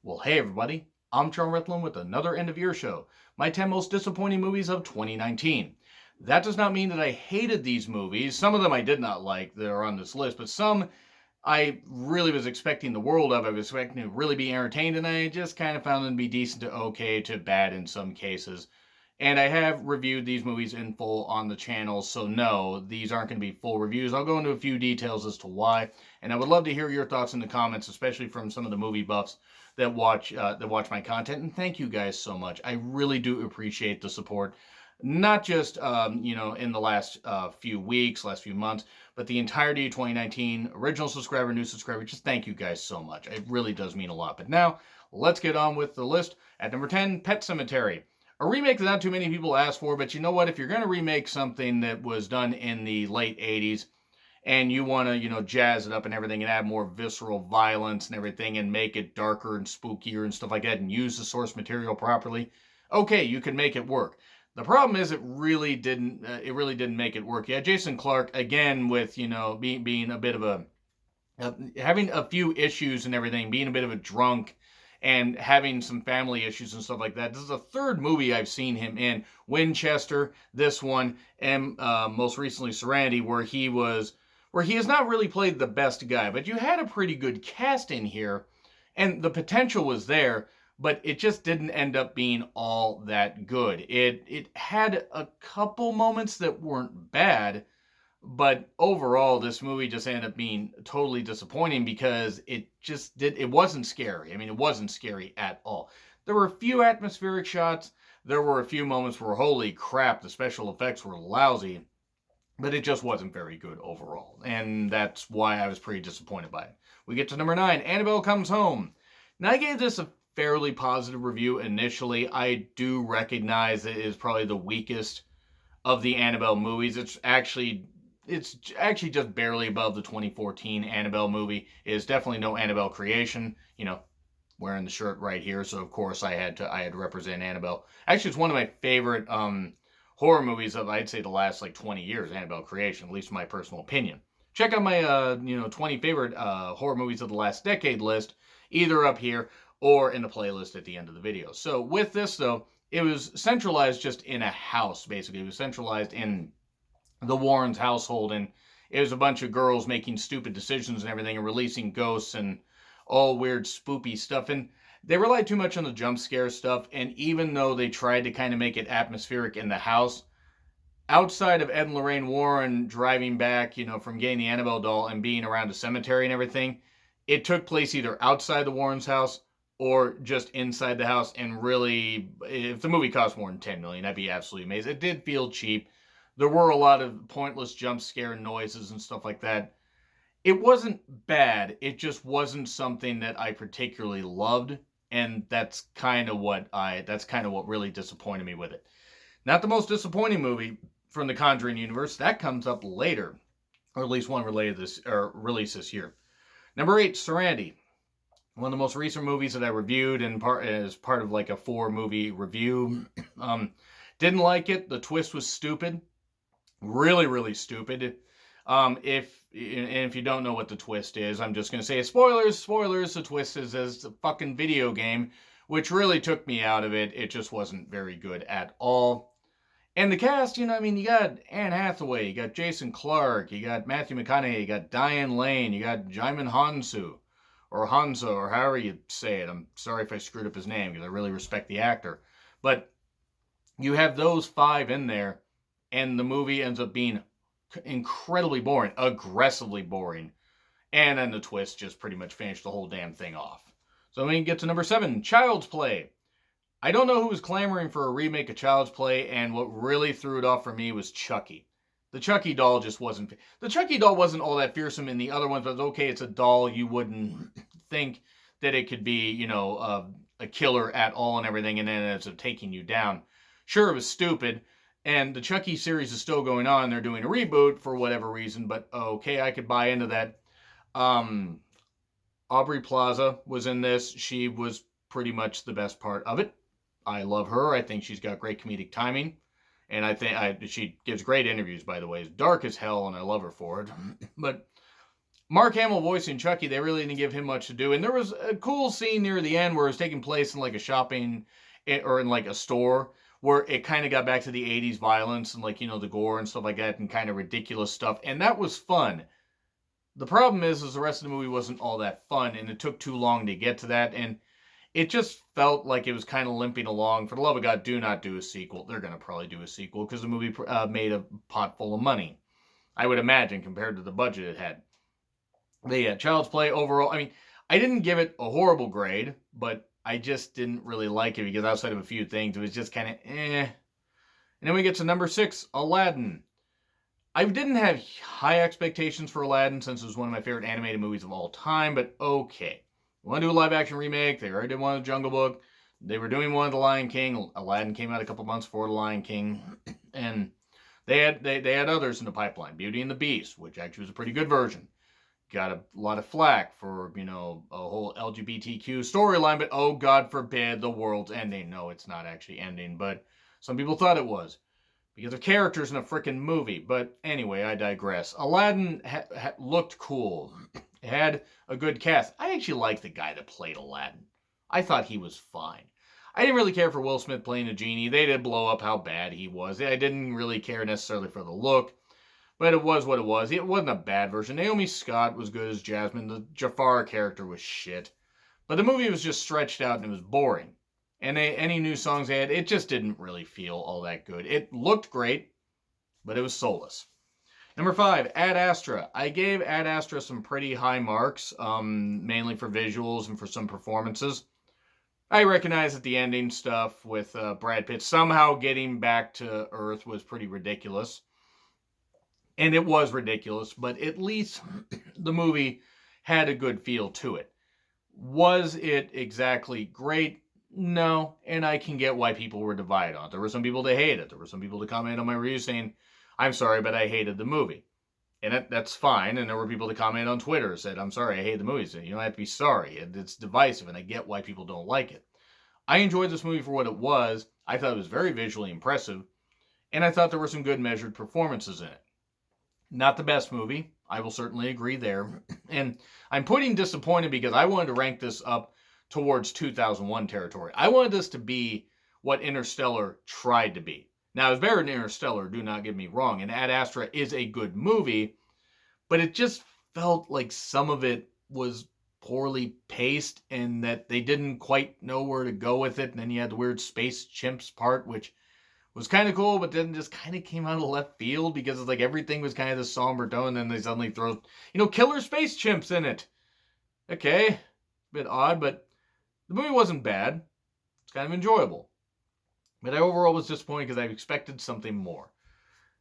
Well, hey everybody, I'm John Ritlin with another end of year show, my 10 most disappointing movies of 2019. That does not mean that I hated these movies. Some of them I did not like that are on this list, but some I really was expecting the world of. I was expecting to really be entertained, and I just kind of found them to be decent to okay to bad in some cases. And I have reviewed these movies in full on the channel, so no, these aren't going to be full reviews. I'll go into a few details as to why, and I would love to hear your thoughts in the comments, especially from some of the movie buffs that watch my content. And thank you guys so much. I really do appreciate the support, not just in the last few weeks, last few months, but the entirety of 2019. Original subscriber, new subscriber. Just thank you guys so much. It really does mean a lot. But now let's get on with the list. At number 10, Pet Sematary. A remake that not too many people asked for, but you know what? If you're going to remake something that was done in the late 80s, and you want to, jazz it up and everything and add more visceral violence and everything and make it darker and spookier and stuff like that and use the source material properly, okay, you can make it work. The problem is it really didn't make it work. Yeah, Jason Clarke, again, with, being a bit of having a few issues and everything, being a bit of a drunk and having some family issues and stuff like that. This is the third movie I've seen him in. Winchester, this one, and most recently Serenity, where he has not really played the best guy, but you had a pretty good cast in here, and the potential was there, but it just didn't end up being all that good. It had a couple moments that weren't bad, but overall, this movie just ended up being totally disappointing because it wasn't scary. I mean, it wasn't scary at all. There were a few atmospheric shots. There were a few moments where, holy crap, the special effects were lousy. But it just wasn't very good overall. And that's why I was pretty disappointed by it. We get to number 9, Annabelle Comes Home. Now, I gave this a fairly positive review initially. I do recognize it is probably the weakest of the Annabelle movies. It's actually just barely above the 2014 Annabelle movie. It is definitely no Annabelle creation. Wearing the shirt right here, so of course I had to represent Annabelle. Actually, it's one of my favorite horror movies of, I'd say, the last 20 years, Annabelle creation, at least my personal opinion. Check out my 20 favorite horror movies of the last decade list, either up here or in the playlist at the end of the video. So with this though, it was centralized just in a house, basically. It was centralized in the Warrens' household, and it was a bunch of girls making stupid decisions and everything and releasing ghosts and all weird spoopy stuff. And they relied too much on the jump scare stuff, and even though they tried to kind of make it atmospheric in the house, outside of Ed and Lorraine Warren driving back, from getting the Annabelle doll and being around the cemetery and everything, it took place either outside the Warrens' house or just inside the house. And really, if the movie cost more than $10 million, that'd be absolutely amazing. It did feel cheap. There were a lot of pointless jump scare noises and stuff like that. It wasn't bad. It just wasn't something that I particularly loved. And that's kind of what really disappointed me with it. Not the most disappointing movie from the Conjuring universe. That comes up later, or at least one released this year. Number 8, Serenity. One of the most recent movies that I reviewed as part of a 4-movie review. Didn't like it. The twist was stupid. Really, really stupid. If you don't know what the twist is, I'm just going to say spoilers. The twist is as a fucking video game, which really took me out of it. It just wasn't very good at all. And the cast, you got Anne Hathaway, you got Jason Clarke, you got Matthew McConaughey, you got Diane Lane, you got Jaimin Hanzo, or however you say it. I'm sorry if I screwed up his name, because I really respect the actor. But you have those 5 in there, and the movie ends up being incredibly boring, aggressively boring, and then the twist just pretty much finished the whole damn thing off. So we can get to number 7, Child's Play. I don't know who was clamoring for a remake of Child's Play, and what really threw it off for me was Chucky. The Chucky doll just wasn't... The Chucky doll wasn't all that fearsome in the other ones, but okay, it's a doll. You wouldn't think that it could be, a killer at all and everything, and then it ends up taking you down. Sure, it was stupid, and the Chucky series is still going on. They're doing a reboot for whatever reason, but okay, I could buy into that. Aubrey Plaza was in this. She was pretty much the best part of it. I love her. I think she's got great comedic timing. And I think she gives great interviews, by the way. It's dark as hell, and I love her for it. But Mark Hamill voicing Chucky, they really didn't give him much to do. And there was a cool scene near the end where it was taking place in like a shopping or in like a store where it kind of got back to the 80s violence and like, the gore and stuff like that and kind of ridiculous stuff. And that was fun. The problem is the rest of the movie wasn't all that fun and it took too long to get to that. And it just felt like it was kind of limping along. For the love of God, do not do a sequel. They're going to probably do a sequel because the movie made a pot full of money, I would imagine, compared to the budget it had. The Child's Play overall, I didn't give it a horrible grade, but I just didn't really like it because outside of a few things, it was just kind of eh. And then we get to number 6, Aladdin. I didn't have high expectations for Aladdin since it was one of my favorite animated movies of all time, but okay. You want to do a live-action remake? They already did one of the Jungle Book. They were doing one of the Lion King. Aladdin came out a couple months before the Lion King, and they had others in the pipeline. Beauty and the Beast, which actually was a pretty good version. Got a lot of flack for, a whole LGBTQ storyline, but oh, God forbid the world's ending. No, it's not actually ending, but some people thought it was because of characters in a freaking movie. But anyway, I digress. Aladdin looked cool. It had a good cast. I actually liked the guy that played Aladdin. I thought he was fine. I didn't really care for Will Smith playing a genie. They did blow up how bad he was. I didn't really care necessarily for the look. But it was what it was. It wasn't a bad version. Naomi Scott was good as Jasmine. The Jafar character was shit. But the movie was just stretched out and it was boring. And any new songs they had, it just didn't really feel all that good. It looked great, but it was soulless. Number 5, Ad Astra. I gave Ad Astra some pretty high marks, mainly for visuals and for some performances. I recognize that the ending stuff with Brad Pitt somehow getting back to Earth was pretty ridiculous. And it was ridiculous, but at least the movie had a good feel to it. Was it exactly great? No, and I can get why people were divided on it. There were some people that hated it. There were some people that commented on my review saying, I'm sorry, but I hated the movie. And that's fine. And there were people that commented on Twitter and said, I'm sorry, I hate the movie. So you don't have to be sorry. It's divisive, and I get why people don't like it. I enjoyed this movie for what it was. I thought it was very visually impressive, and I thought there were some good measured performances in it. Not the best movie. I will certainly agree there. And I'm putting disappointed because I wanted to rank this up towards 2001 territory. I wanted this to be what Interstellar tried to be. Now, it was better than Interstellar, do not get me wrong. And Ad Astra is a good movie, but it just felt like some of it was poorly paced and that they didn't quite know where to go with it. And then you had the weird space chimps part, which was kind of cool, but then just kind of came out of left field because it's like everything was kind of this somber tone, and then they suddenly throw, killer space chimps in it. Okay, a bit odd, but the movie wasn't bad. It's kind of enjoyable. But I overall was disappointed because I expected something more.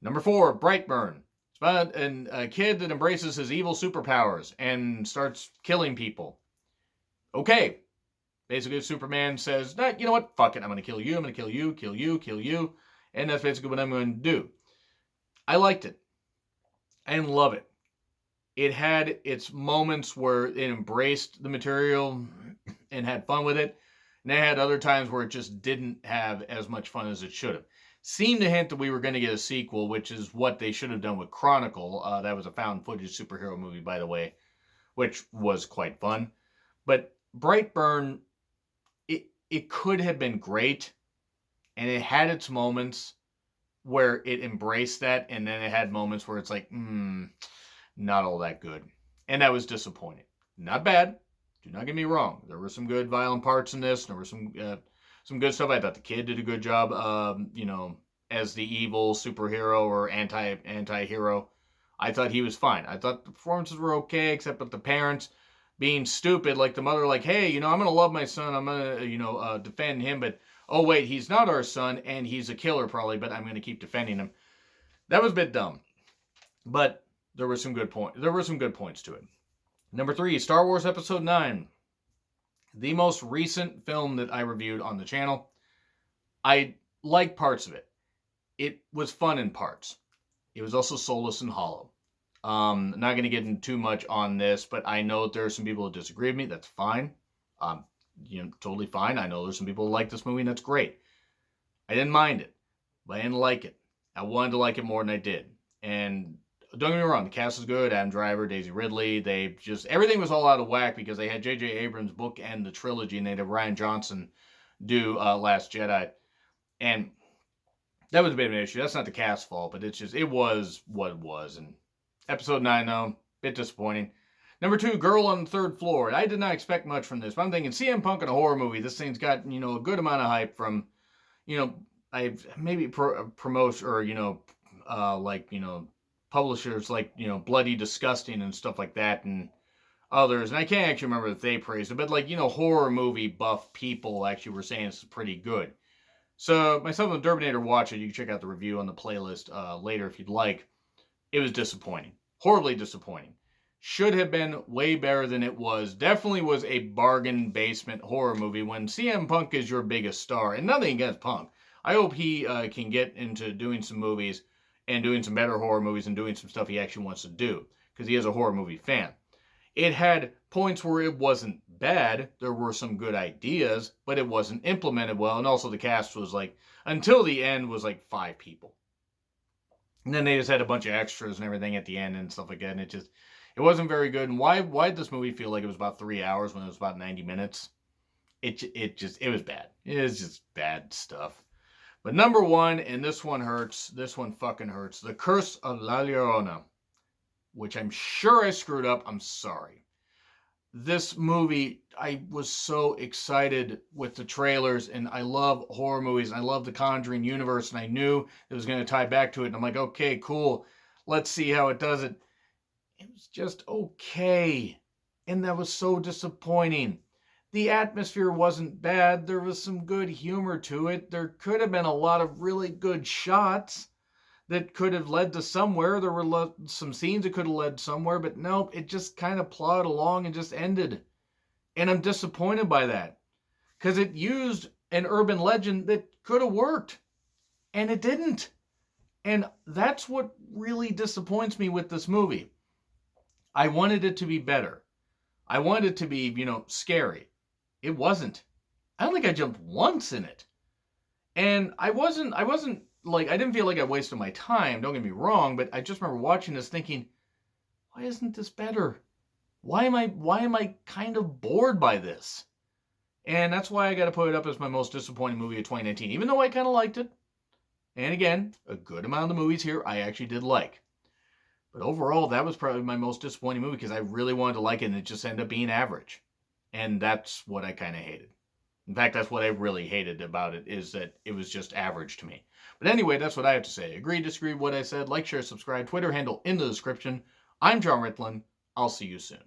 Number 4, Brightburn. It's about a kid that embraces his evil superpowers and starts killing people. Okay. Basically, Superman says, nah, you know what? Fuck it. I'm going to kill you. I'm going to kill you, kill you, kill you. And that's basically what I'm going to do. I liked it. I didn't love it. It had its moments where it embraced the material and had fun with it. And it had other times where it just didn't have as much fun as it should have. Seemed to hint that we were going to get a sequel, which is what they should have done with Chronicle. That was a found footage superhero movie, by the way, which was quite fun. But Brightburn, it could have been great, and it had its moments where it embraced that, and then it had moments where it's like, not all that good. And that was disappointing. Not bad. Do not get me wrong. There were some good violent parts in this. There were some good stuff. I thought the kid did a good job, as the evil superhero or anti-hero. I thought he was fine. I thought the performances were okay, except with the parents being stupid, like the mother, like, hey, I'm going to love my son. I'm going to, defend him. But, oh, wait, he's not our son, and he's a killer probably, but I'm going to keep defending him. That was a bit dumb. But there were some good points. There were some good points to it. Number 3, Star Wars Episode 9. The most recent film that I reviewed on the channel. I liked parts of it. It was fun in parts. It was also soulless and hollow. I'm not going to get into too much on this, but I know there are some people who disagree with me. That's fine. Totally fine. I know there's some people who like this movie, and that's great. I didn't mind it, but I didn't like it. I wanted to like it more than I did. And don't get me wrong, the cast is good. Adam Driver, Daisy Ridley. Everything was all out of whack because they had J.J. Abrams bookend the trilogy, and they had Rian Johnson do Last Jedi. And that was a bit of an issue. That's not the cast's fault, but it was what it was. And episode 9, though, bit disappointing. Number 2, Girl on the Third Floor. I did not expect much from this, but I'm thinking CM Punk in a horror movie. This thing's got, a good amount of hype from, promotion or, publishers like, Bloody Disgusting and stuff like that and others. And I can't actually remember if they praised it, but horror movie buff people actually were saying it's pretty good. So myself and the Derbinator watch it. You can check out the review on the playlist later if you'd like. It was disappointing. Horribly disappointing. Should have been way better than it was. Definitely was a bargain basement horror movie when CM Punk is your biggest star. And nothing against Punk. I hope he can get into doing some movies and doing some better horror movies and doing some stuff he actually wants to do. Because he is a horror movie fan. It had points where it wasn't bad. There were some good ideas, but it wasn't implemented well. And also the cast was until the end, was 5 people. And then they just had a bunch of extras and everything at the end and stuff like that. And it wasn't very good. And why did this movie feel like it was about 3 hours when it was about 90 minutes? It was bad. It was just bad stuff. But number 1, and this one hurts. This one fucking hurts. The Curse of La Llorona, which I'm sure I screwed up. I'm sorry. This movie, I was so excited with the trailers, and I love horror movies, and I love the Conjuring universe, and I knew it was going to tie back to it, and I'm like, okay, cool. Let's see how it does it. It was just okay, and that was so disappointing. The atmosphere wasn't bad. There was some good humor to it. There could have been a lot of really good shots that could have led to somewhere. There were some scenes that could have led somewhere, but nope, it just kind of plowed along and just ended. And I'm disappointed by that because it used an urban legend that could have worked, and it didn't. And that's what really disappoints me with this movie. I wanted it to be better. I wanted it to be, scary. It wasn't. I don't think I jumped once in it. And I didn't feel like I wasted my time, don't get me wrong, but I just remember watching this thinking, why isn't this better? Why am I kind of bored by this? And that's why I got to put it up as my most disappointing movie of 2019, even though I kind of liked it. And again, a good amount of the movies here I actually did like. But overall, that was probably my most disappointing movie because I really wanted to like it and it just ended up being average. And that's what I kind of hated. In fact, that's what I really hated about it, is that it was just average to me. But anyway, that's what I have to say. Agree, disagree with what I said. Like, share, subscribe. Twitter handle in the description. I'm John Ritlin. I'll see you soon.